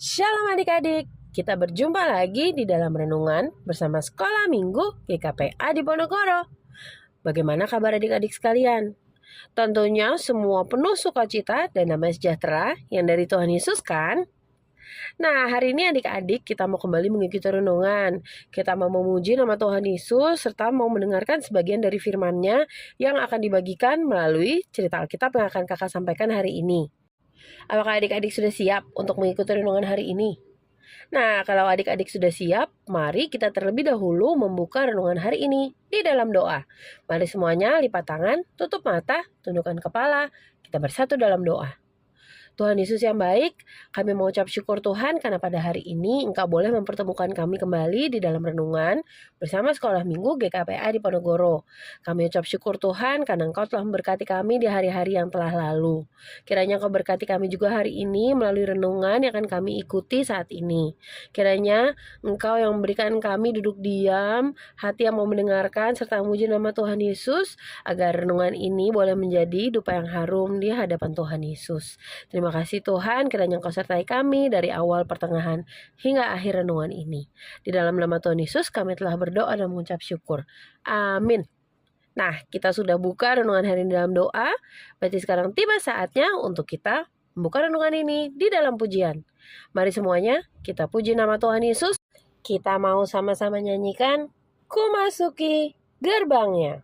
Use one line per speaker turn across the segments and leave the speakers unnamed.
Shalom adik-adik, kita berjumpa lagi di dalam renungan bersama Sekolah Minggu GKPA di Ponorogo. Bagaimana kabar adik-adik sekalian? Tentunya semua penuh sukacita dan damai sejahtera yang dari Tuhan Yesus kan? Nah, hari ini adik-adik kita mau kembali mengikuti renungan. Kita mau memuji nama Tuhan Yesus serta mau mendengarkan sebagian dari firman-Nya yang akan dibagikan melalui cerita Alkitab yang akan kakak sampaikan hari ini. Apakah adik-adik sudah siap untuk mengikuti renungan hari ini? Nah, kalau adik-adik sudah siap, mari kita terlebih dahulu membuka renungan hari ini di dalam doa. Mari semuanya lipat tangan, tutup mata, tundukkan kepala, kita bersatu dalam doa. Tuhan Yesus yang baik, kami mengucap syukur Tuhan karena pada hari ini Engkau boleh mempertemukan kami kembali di dalam renungan bersama Sekolah Minggu GKPA di Ponorogo. Kami ucap syukur Tuhan karena Engkau telah memberkati kami di hari-hari yang telah lalu. Kiranya Engkau berkati kami juga hari ini melalui renungan yang akan kami ikuti saat ini. Kiranya Engkau yang memberikan kami duduk diam, hati yang mau mendengarkan serta memuji nama Tuhan Yesus, agar renungan ini boleh menjadi dupa yang harum di hadapan Tuhan Yesus. Terima kasih Tuhan, kiranya Engkau sertai kami dari awal, pertengahan, hingga akhir renungan ini. Di dalam nama Tuhan Yesus kami telah berdoa dan mengucap syukur. Amin. Nah, kita sudah buka renungan hari ini dalam doa. Berarti sekarang tiba saatnya untuk kita membuka renungan ini di dalam pujian. Mari semuanya kita puji nama Tuhan Yesus. Kita mau sama-sama nyanyikan Ku Masuki Gerbangnya.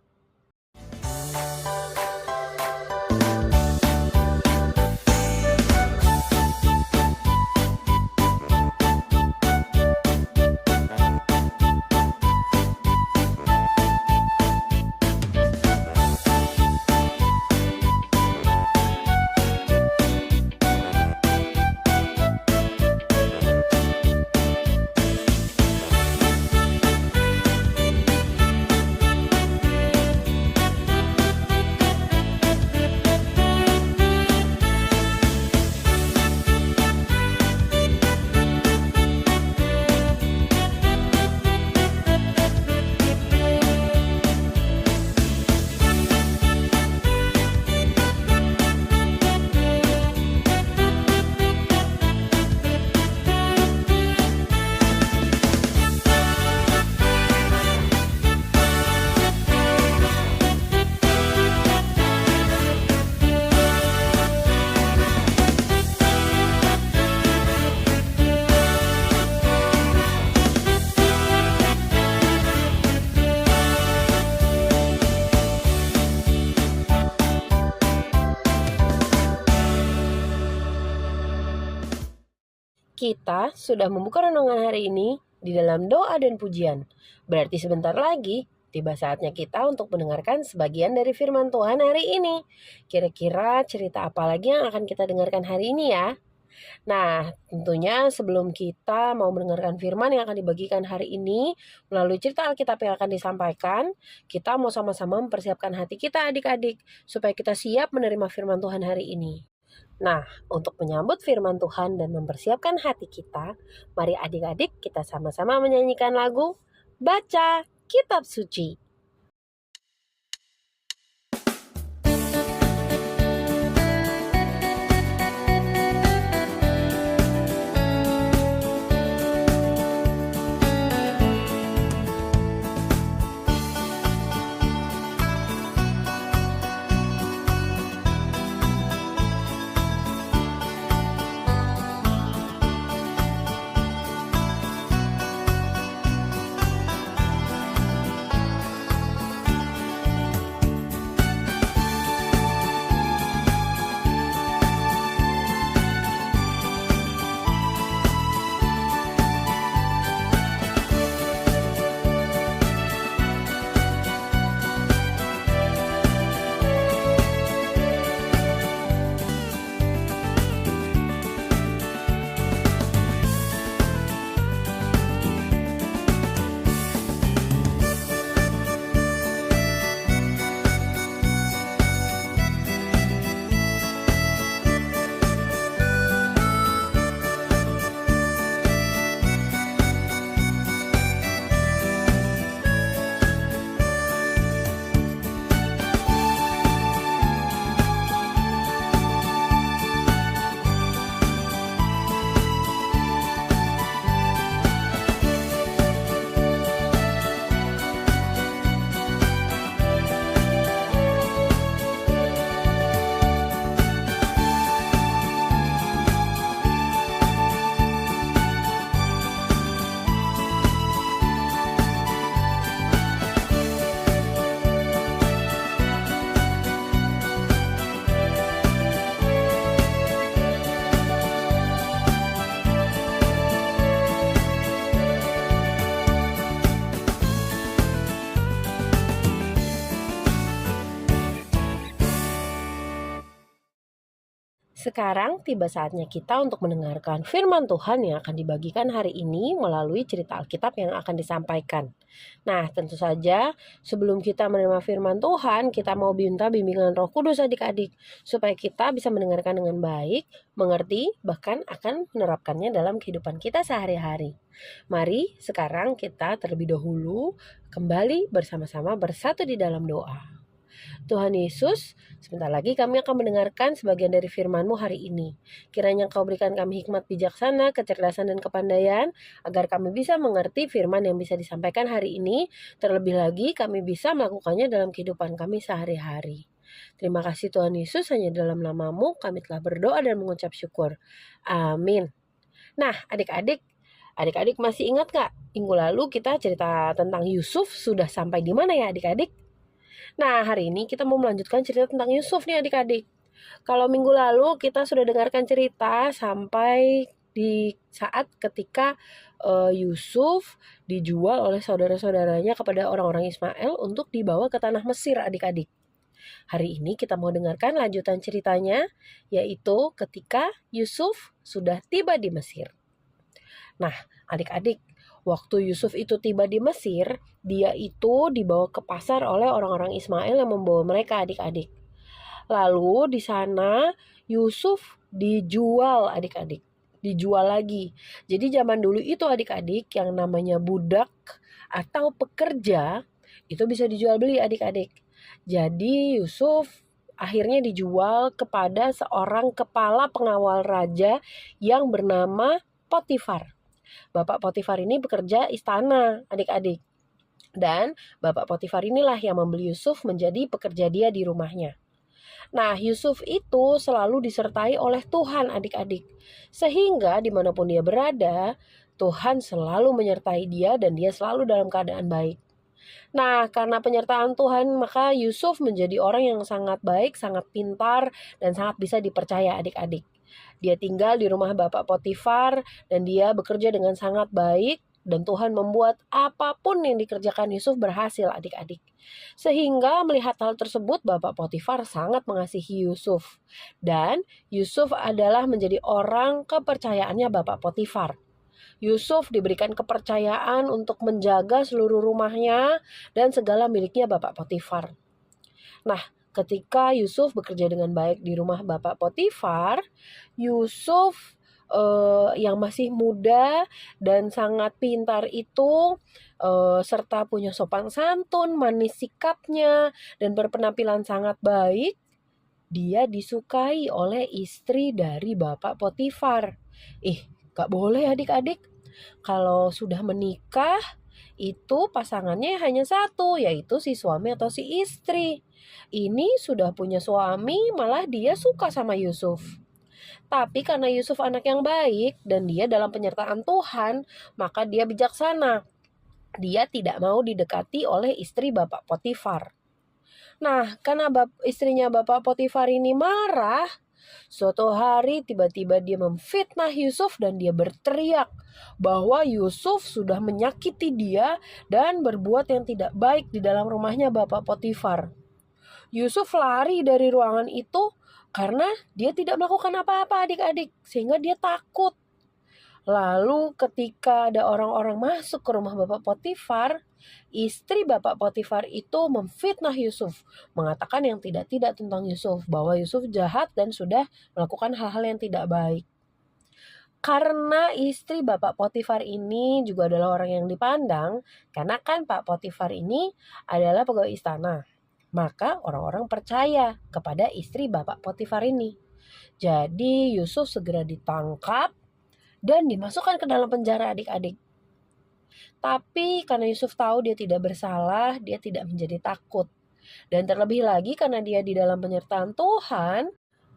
Kita sudah membuka renungan hari ini di dalam doa dan pujian. Berarti sebentar lagi tiba saatnya kita untuk mendengarkan sebagian dari firman Tuhan hari ini. Kira-kira cerita apa lagi yang akan kita dengarkan hari ini ya? Nah, tentunya sebelum kita mau mendengarkan firman yang akan dibagikan hari ini melalui cerita Alkitab yang akan disampaikan, kita mau sama-sama mempersiapkan hati kita adik-adik supaya kita siap menerima firman Tuhan hari ini. Nah, untuk menyambut firman Tuhan dan mempersiapkan hati kita, mari adik-adik kita sama-sama menyanyikan lagu Baca Kitab Suci. Sekarang tiba saatnya kita untuk mendengarkan firman Tuhan yang akan dibagikan hari ini melalui cerita Alkitab yang akan disampaikan. Nah, tentu saja sebelum kita menerima firman Tuhan, kita mau minta bimbingan Roh Kudus adik-adik, supaya kita bisa mendengarkan dengan baik, mengerti, bahkan akan menerapkannya dalam kehidupan kita sehari-hari. Mari sekarang kita terlebih dahulu kembali bersama-sama bersatu di dalam doa. Tuhan Yesus, sebentar lagi kami akan mendengarkan sebagian dari firman-Mu hari ini. Kiranya Engkau berikan kami hikmat bijaksana, kecerdasan dan kepandaian, agar kami bisa mengerti firman yang bisa disampaikan hari ini, terlebih lagi kami bisa melakukannya dalam kehidupan kami sehari-hari. Terima kasih Tuhan Yesus, hanya dalam nama-Mu kami telah berdoa dan mengucap syukur. Amin. Nah, adik-adik masih ingat gak? Minggu lalu kita cerita tentang Yusuf sudah sampai di mana ya adik-adik? Nah, hari ini kita mau melanjutkan cerita tentang Yusuf nih adik-adik. Kalau minggu lalu kita sudah dengarkan cerita sampai di saat ketika Yusuf dijual oleh saudara-saudaranya kepada orang-orang Ismail untuk dibawa ke tanah Mesir adik-adik. Hari ini kita mau dengarkan lanjutan ceritanya, yaitu ketika Yusuf sudah tiba di Mesir. Nah, adik-adik, waktu Yusuf itu tiba di Mesir, dia itu dibawa ke pasar oleh orang-orang Ismail yang membawa mereka adik-adik. Lalu di sana Yusuf dijual adik-adik, dijual lagi. Jadi zaman dulu itu adik-adik yang namanya budak atau pekerja itu bisa dijual beli adik-adik. Jadi Yusuf akhirnya dijual kepada seorang kepala pengawal raja yang bernama Potifar. Bapak Potifar ini bekerja istana adik-adik. Dan Bapak Potifar inilah yang membeli Yusuf menjadi pekerja dia di rumahnya. Nah, Yusuf itu selalu disertai oleh Tuhan adik-adik. Sehingga dimanapun dia berada, Tuhan selalu menyertai dia dan dia selalu dalam keadaan baik. Nah, karena penyertaan Tuhan, maka Yusuf menjadi orang yang sangat baik, sangat pintar, dan sangat bisa dipercaya adik-adik. Dia tinggal di rumah Bapak Potifar dan dia bekerja dengan sangat baik dan Tuhan membuat apapun yang dikerjakan Yusuf berhasil adik-adik. Sehingga melihat hal tersebut Bapak Potifar sangat mengasihi Yusuf. Dan Yusuf adalah menjadi orang kepercayaannya Bapak Potifar. Yusuf diberikan kepercayaan untuk menjaga seluruh rumahnya dan segala miliknya Bapak Potifar. Nah, ketika Yusuf bekerja dengan baik di rumah Bapak Potifar, Yusuf yang masih muda dan sangat pintar itu serta punya sopan santun, manis sikapnya, dan berpenampilan sangat baik, dia disukai oleh istri dari Bapak Potifar. Gak boleh adik-adik. Kalau sudah menikah, itu pasangannya hanya satu, yaitu si suami atau si istri. Ini sudah punya suami, malah dia suka sama Yusuf. Tapi karena Yusuf anak yang baik dan dia dalam penyertaan Tuhan, maka dia bijaksana. Dia tidak mau didekati oleh istri Bapak Potifar. Nah, karena istrinya Bapak Potifar ini marah, suatu hari tiba-tiba dia memfitnah Yusuf dan dia berteriak bahwa Yusuf sudah menyakiti dia dan berbuat yang tidak baik di dalam rumahnya Bapak Potifar. Yusuf lari dari ruangan itu karena dia tidak melakukan apa-apa adik-adik, sehingga dia takut. Lalu ketika ada orang-orang masuk ke rumah Bapak Potifar, istri Bapak Potifar itu memfitnah Yusuf, mengatakan yang tidak-tidak tentang Yusuf, bahwa Yusuf jahat dan sudah melakukan hal-hal yang tidak baik. Karena istri Bapak Potifar ini juga adalah orang yang dipandang, karena kan Pak Potifar ini adalah pegawai istana. Maka orang-orang percaya kepada istri Bapak Potifar ini. Jadi Yusuf segera ditangkap dan dimasukkan ke dalam penjara adik-adik. Tapi karena Yusuf tahu dia tidak bersalah, dia tidak menjadi takut. Dan terlebih lagi karena dia di dalam penyertaan Tuhan,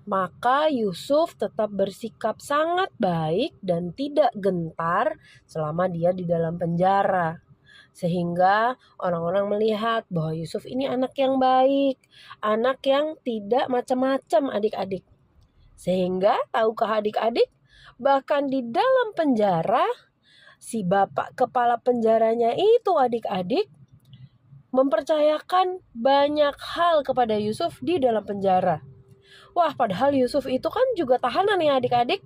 maka Yusuf tetap bersikap sangat baik dan tidak gentar selama dia di dalam penjara. Sehingga orang-orang melihat bahwa Yusuf ini anak yang baik, anak yang tidak macam-macam adik-adik. Sehingga tahukah adik-adik, bahkan di dalam penjara, si bapak kepala penjaranya itu adik-adik mempercayakan banyak hal kepada Yusuf di dalam penjara. Wah, padahal Yusuf itu kan juga tahanan ya adik-adik.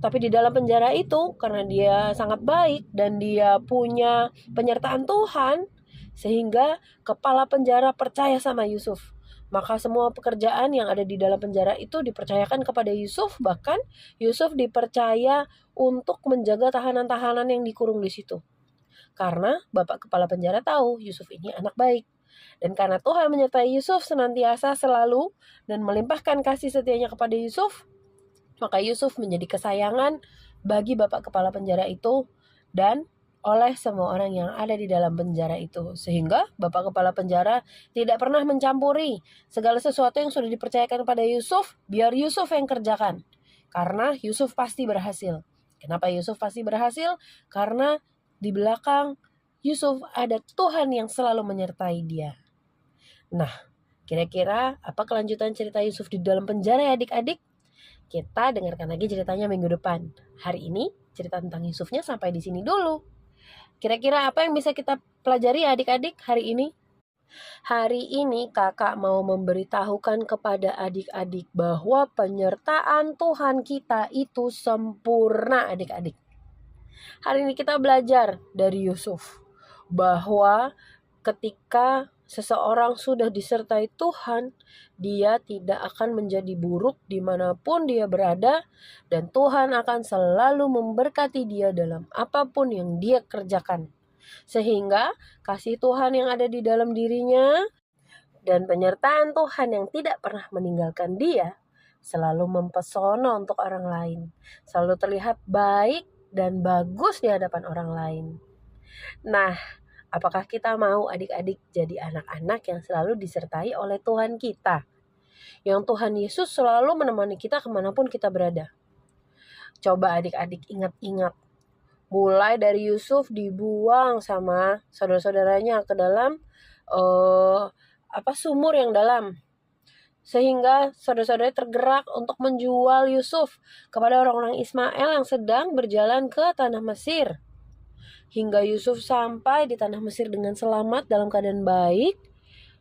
Tapi di dalam penjara itu, karena dia sangat baik dan dia punya penyertaan Tuhan, sehingga kepala penjara percaya sama Yusuf. Maka semua pekerjaan yang ada di dalam penjara itu dipercayakan kepada Yusuf. Bahkan Yusuf dipercaya untuk menjaga tahanan-tahanan yang dikurung di situ. Karena bapak kepala penjara tahu Yusuf ini anak baik. Dan karena Tuhan menyertai Yusuf senantiasa selalu dan melimpahkan kasih setianya kepada Yusuf, maka Yusuf menjadi kesayangan bagi bapak kepala penjara itu dan oleh semua orang yang ada di dalam penjara itu. Sehingga bapak kepala penjara tidak pernah mencampuri segala sesuatu yang sudah dipercayakan pada Yusuf, biar Yusuf yang kerjakan. Karena Yusuf pasti berhasil. Kenapa Yusuf pasti berhasil? Karena di belakang Yusuf ada Tuhan yang selalu menyertai dia. Nah, kira-kira apa kelanjutan cerita Yusuf di dalam penjara ya adik-adik? Kita dengarkan lagi ceritanya minggu depan. Hari ini cerita tentang Yusufnya sampai di sini dulu. Kira-kira apa yang bisa kita pelajari ya adik-adik hari ini? Hari ini kakak mau memberitahukan kepada adik-adik bahwa penyertaan Tuhan kita itu sempurna adik-adik. Hari ini kita belajar dari Yusuf bahwa ketika seseorang sudah disertai Tuhan, dia tidak akan menjadi buruk dimanapun dia berada, dan Tuhan akan selalu memberkati dia dalam apapun yang dia kerjakan. Sehingga kasih Tuhan yang ada di dalam dirinya dan penyertaan Tuhan yang tidak pernah meninggalkan dia selalu mempesona untuk orang lain, selalu terlihat baik dan bagus di hadapan orang lain. Nah, apakah kita mau adik-adik jadi anak-anak yang selalu disertai oleh Tuhan kita? Yang Tuhan Yesus selalu menemani kita kemanapun kita berada. Coba adik-adik ingat-ingat. Mulai dari Yusuf dibuang sama saudara-saudaranya ke dalam sumur yang dalam. Sehingga saudara-saudaranya tergerak untuk menjual Yusuf kepada orang-orang Ismail yang sedang berjalan ke tanah Mesir. Hingga Yusuf sampai di tanah Mesir dengan selamat dalam keadaan baik.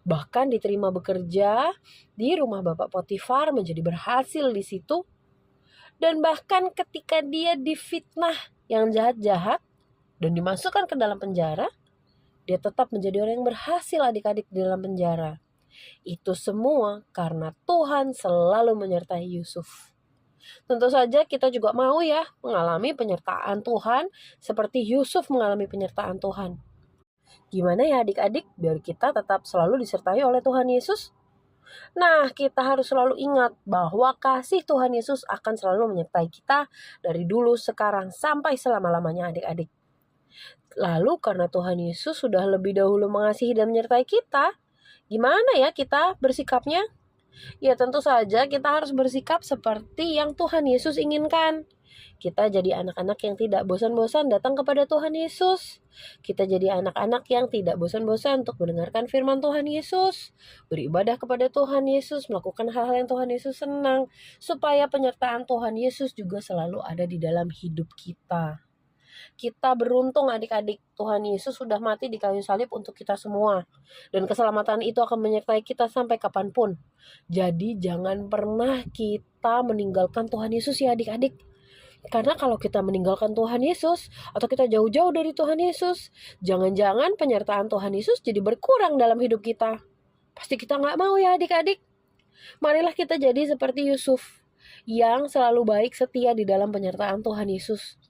Bahkan diterima bekerja di rumah Bapak Potifar, menjadi berhasil di situ. Dan bahkan ketika dia difitnah yang jahat-jahat dan dimasukkan ke dalam penjara, dia tetap menjadi orang yang berhasil adik-adik di dalam penjara. Itu semua karena Tuhan selalu menyertai Yusuf. Tentu saja kita juga mau ya mengalami penyertaan Tuhan seperti Yusuf mengalami penyertaan Tuhan. Gimana ya adik-adik biar kita tetap selalu disertai oleh Tuhan Yesus? Nah, kita harus selalu ingat bahwa kasih Tuhan Yesus akan selalu menyertai kita dari dulu, sekarang, sampai selama-lamanya adik-adik. Lalu karena Tuhan Yesus sudah lebih dahulu mengasihi dan menyertai kita, gimana ya kita bersikapnya? Ya tentu saja kita harus bersikap seperti yang Tuhan Yesus inginkan. Kita jadi anak-anak yang tidak bosan-bosan datang kepada Tuhan Yesus. Kita jadi anak-anak yang tidak bosan-bosan untuk mendengarkan firman Tuhan Yesus, beribadah kepada Tuhan Yesus, melakukan hal-hal yang Tuhan Yesus senang, supaya penyertaan Tuhan Yesus juga selalu ada di dalam hidup kita. Kita beruntung adik-adik, Tuhan Yesus sudah mati di kayu salib untuk kita semua. Dan keselamatan itu akan menyertai kita sampai kapanpun. Jadi jangan pernah kita meninggalkan Tuhan Yesus ya adik-adik. Karena kalau kita meninggalkan Tuhan Yesus atau kita jauh-jauh dari Tuhan Yesus, jangan-jangan penyertaan Tuhan Yesus jadi berkurang dalam hidup kita. Pasti kita gak mau ya adik-adik. Marilah kita jadi seperti Yusuf yang selalu baik setia di dalam penyertaan Tuhan Yesus.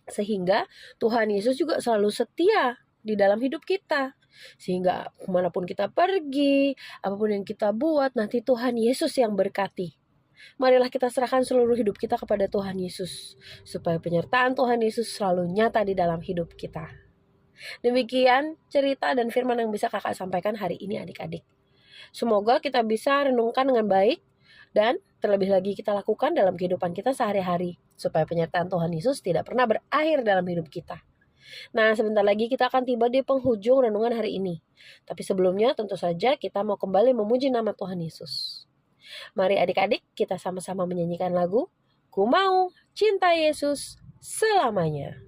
Sehingga Tuhan Yesus juga selalu setia di dalam hidup kita. Sehingga kemanapun kita pergi, apapun yang kita buat, nanti Tuhan Yesus yang berkati. Marilah kita serahkan seluruh hidup kita kepada Tuhan Yesus, supaya penyertaan Tuhan Yesus selalu nyata di dalam hidup kita. Demikian cerita dan firman yang bisa kakak sampaikan hari ini adik-adik. Semoga kita bisa renungkan dengan baik dan terlebih lagi kita lakukan dalam kehidupan kita sehari-hari, supaya penyertaan Tuhan Yesus tidak pernah berakhir dalam hidup kita. Nah, sebentar lagi kita akan tiba di penghujung renungan hari ini. Tapi sebelumnya tentu saja kita mau kembali memuji nama Tuhan Yesus. Mari adik-adik kita sama-sama menyanyikan lagu Ku Mau Cinta Yesus Selamanya.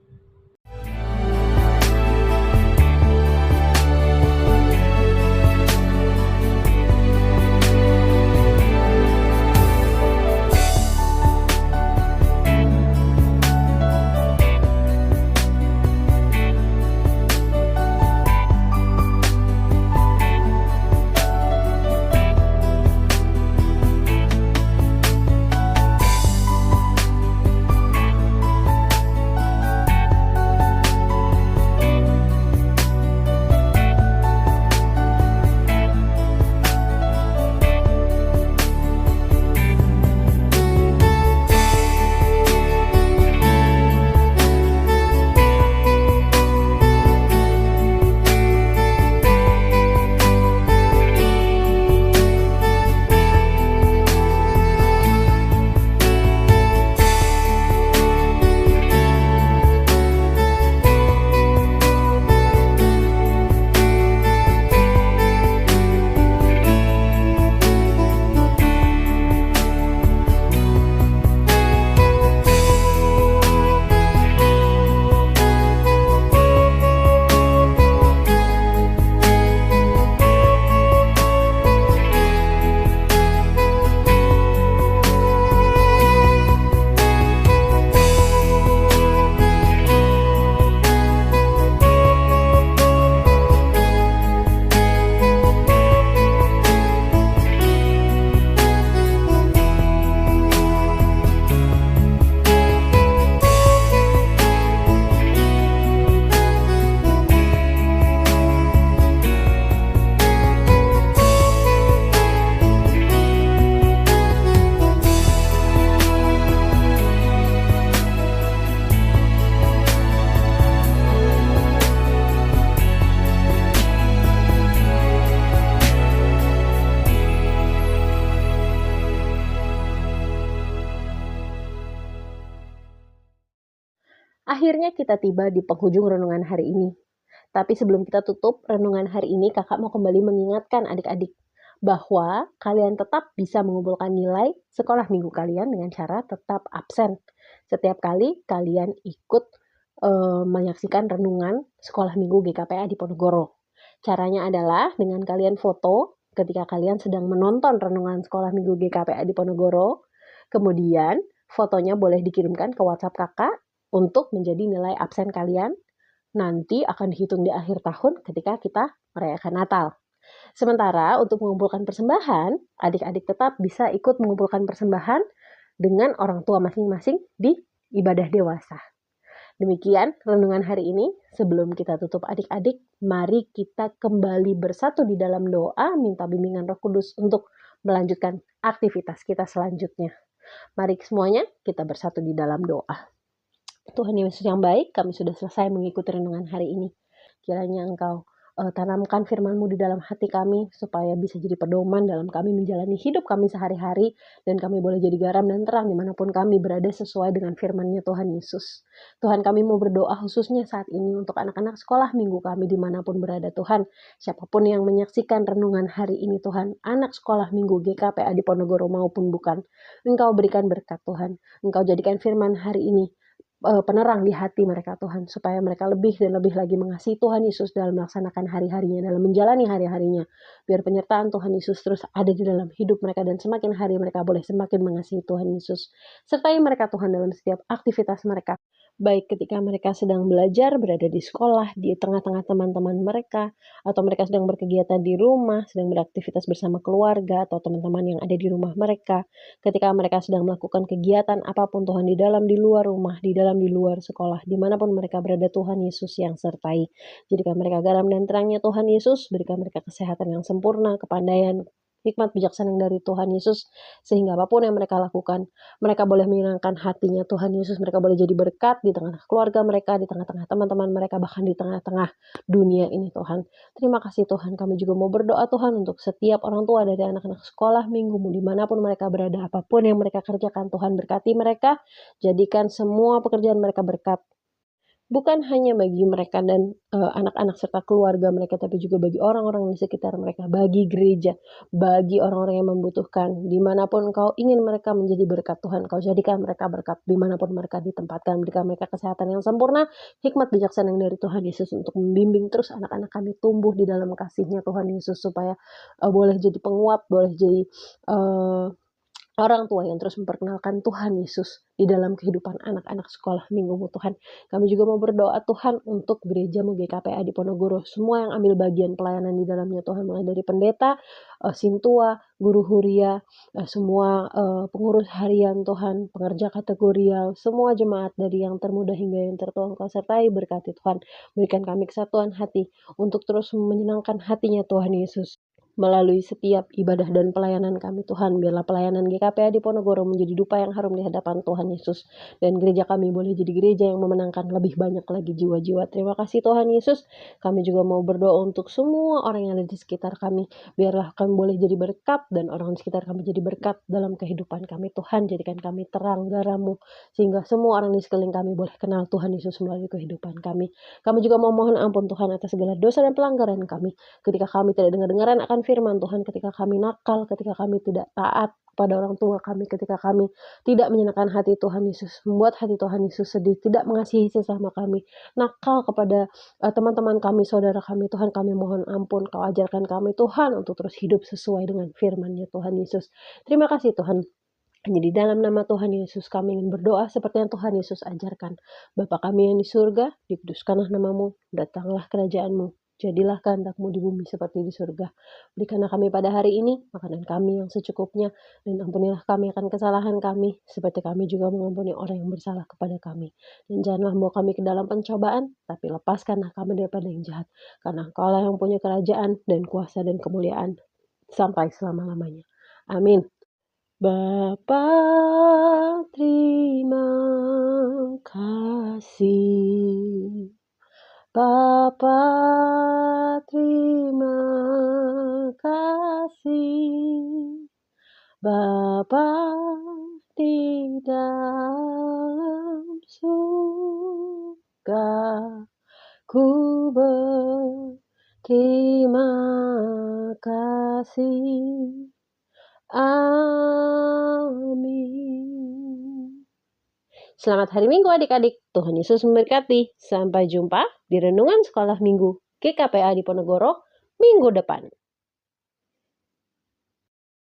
Akhirnya kita tiba di penghujung renungan hari ini. Tapi sebelum kita tutup renungan hari ini, kakak mau kembali mengingatkan adik-adik bahwa kalian tetap bisa mengumpulkan nilai sekolah minggu kalian dengan cara tetap absen. Setiap kali kalian ikut menyaksikan renungan sekolah minggu GKPA di Ponorogo. Caranya adalah dengan kalian foto ketika kalian sedang menonton renungan sekolah minggu GKPA di Ponorogo. Kemudian fotonya boleh dikirimkan ke WhatsApp kakak untuk menjadi nilai absen kalian. Nanti akan dihitung di akhir tahun ketika kita merayakan Natal. Sementara untuk mengumpulkan persembahan, adik-adik tetap bisa ikut mengumpulkan persembahan dengan orang tua masing-masing di ibadah dewasa. Demikian renungan hari ini. Sebelum kita tutup adik-adik, mari kita kembali bersatu di dalam doa, minta bimbingan Roh Kudus untuk melanjutkan aktivitas kita selanjutnya. Mari semuanya kita bersatu di dalam doa. Tuhan Yesus yang baik, kami sudah selesai mengikuti renungan hari ini. Kiranya Engkau tanamkan firman-Mu di dalam hati kami, supaya bisa jadi pedoman dalam kami menjalani hidup kami sehari-hari, dan kami boleh jadi garam dan terang dimanapun kami berada sesuai dengan firman-Nya Tuhan Yesus. Tuhan, kami mau berdoa khususnya saat ini untuk anak-anak sekolah minggu kami dimanapun berada Tuhan. Siapapun yang menyaksikan renungan hari ini Tuhan, anak sekolah minggu GKPA di Ponorogo maupun bukan, Engkau berikan berkat Tuhan. Engkau jadikan firman hari ini penerang di hati mereka Tuhan, supaya mereka lebih dan lebih lagi mengasihi Tuhan Yesus dalam melaksanakan hari-harinya, dalam menjalani hari-harinya. Biar penyertaan Tuhan Yesus terus ada di dalam hidup mereka, dan semakin hari mereka boleh semakin mengasihi Tuhan Yesus. Sertai mereka Tuhan dalam setiap aktivitas mereka, baik ketika mereka sedang belajar, berada di sekolah, di tengah-tengah teman-teman mereka, atau mereka sedang berkegiatan di rumah, sedang beraktivitas bersama keluarga atau teman-teman yang ada di rumah mereka. Ketika mereka sedang melakukan kegiatan apapun Tuhan, di dalam, di luar rumah, di dalam, di luar sekolah, dimanapun mereka berada Tuhan Yesus yang sertai. Jadikan mereka garam dan terangnya Tuhan Yesus, berikan mereka kesehatan yang sempurna, kepandaian, hikmat bijaksana yang dari Tuhan Yesus, sehingga apapun yang mereka lakukan, mereka boleh menyenangkan hatinya Tuhan Yesus. Mereka boleh jadi berkat di tengah keluarga mereka, di tengah-tengah teman-teman mereka, bahkan di tengah-tengah dunia ini Tuhan. Terima kasih Tuhan. Kami juga mau berdoa Tuhan untuk setiap orang tua dari anak-anak sekolah minggu, dimanapun mereka berada, apapun yang mereka kerjakan Tuhan, berkati mereka, jadikan semua pekerjaan mereka berkat. Bukan hanya bagi mereka dan anak-anak serta keluarga mereka, tapi juga bagi orang-orang di sekitar mereka, bagi gereja, bagi orang-orang yang membutuhkan. Dimanapun Engkau ingin mereka menjadi berkat Tuhan, Kau jadikan mereka berkat dimanapun mereka ditempatkan. Berikan mereka kesehatan yang sempurna, hikmat bijaksana yang dari Tuhan Yesus untuk membimbing terus anak-anak kami tumbuh di dalam kasih-Nya Tuhan Yesus, supaya boleh jadi penguat, boleh jadi orang tua yang terus memperkenalkan Tuhan Yesus di dalam kehidupan anak-anak sekolah minggumu Tuhan. Kami juga mau berdoa Tuhan untuk gerejamu GKPA di Ponorogo, semua yang ambil bagian pelayanan di dalamnya Tuhan, mulai dari pendeta, sintua, guru huria, semua pengurus harian Tuhan, pengerja kategorial, semua jemaat dari yang termuda hingga yang tertua Engkau sertai, berkati Tuhan. Berikan kami kesatuan hati untuk terus menyenangkan hatinya Tuhan Yesus melalui setiap ibadah dan pelayanan kami Tuhan. Biarlah pelayanan GKPA di Ponorogo menjadi dupa yang harum di hadapan Tuhan Yesus, dan gereja kami boleh jadi gereja yang memenangkan lebih banyak lagi jiwa-jiwa. Terima kasih Tuhan Yesus. Kami juga mau berdoa untuk semua orang yang ada di sekitar kami. Biarlah kami boleh jadi berkat, dan orang di sekitar kami jadi berkat dalam kehidupan kami Tuhan. Jadikan kami terang garam-Mu, sehingga semua orang di sekeliling kami boleh kenal Tuhan Yesus melalui kehidupan kami. Kami juga mau mohon ampun Tuhan atas segala dosa dan pelanggaran kami, ketika kami tidak dengar-dengaran akan firman Tuhan, ketika kami nakal, ketika kami tidak taat kepada orang tua kami, ketika kami tidak menyenangkan hati Tuhan Yesus, membuat hati Tuhan Yesus sedih, tidak mengasihi sesama kami, nakal kepada teman-teman kami, saudara kami, Tuhan kami mohon ampun. Kau ajarkan kami Tuhan untuk terus hidup sesuai dengan firman-Nya Tuhan Yesus. Terima kasih Tuhan. Hanya di dalam nama Tuhan Yesus kami ingin berdoa seperti yang Tuhan Yesus ajarkan. Bapa kami yang di surga, dikuduskanlah namamu, datanglah kerajaan-Mu, jadilah kehendak-Mu di bumi seperti di surga. Berikanlah kami pada hari ini makanan kami yang secukupnya, dan ampunilah kami akan kesalahan kami, seperti kami juga mengampuni orang yang bersalah kepada kami. Dan janganlah membawa kami ke dalam pencobaan, tapi lepaskanlah kami daripada yang jahat. Karena Engkau-lah yang punya kerajaan dan kuasa dan kemuliaan sampai selama-lamanya. Amin. Bapa, terima kasih. Bapa, terima kasih. Bapa, di dalam surga. Ku berterima kasih. Amin. Selamat hari Minggu adik-adik. Tuhan Yesus memberkati. Sampai jumpa di Renungan Sekolah Minggu GKPA Diponegoro minggu depan.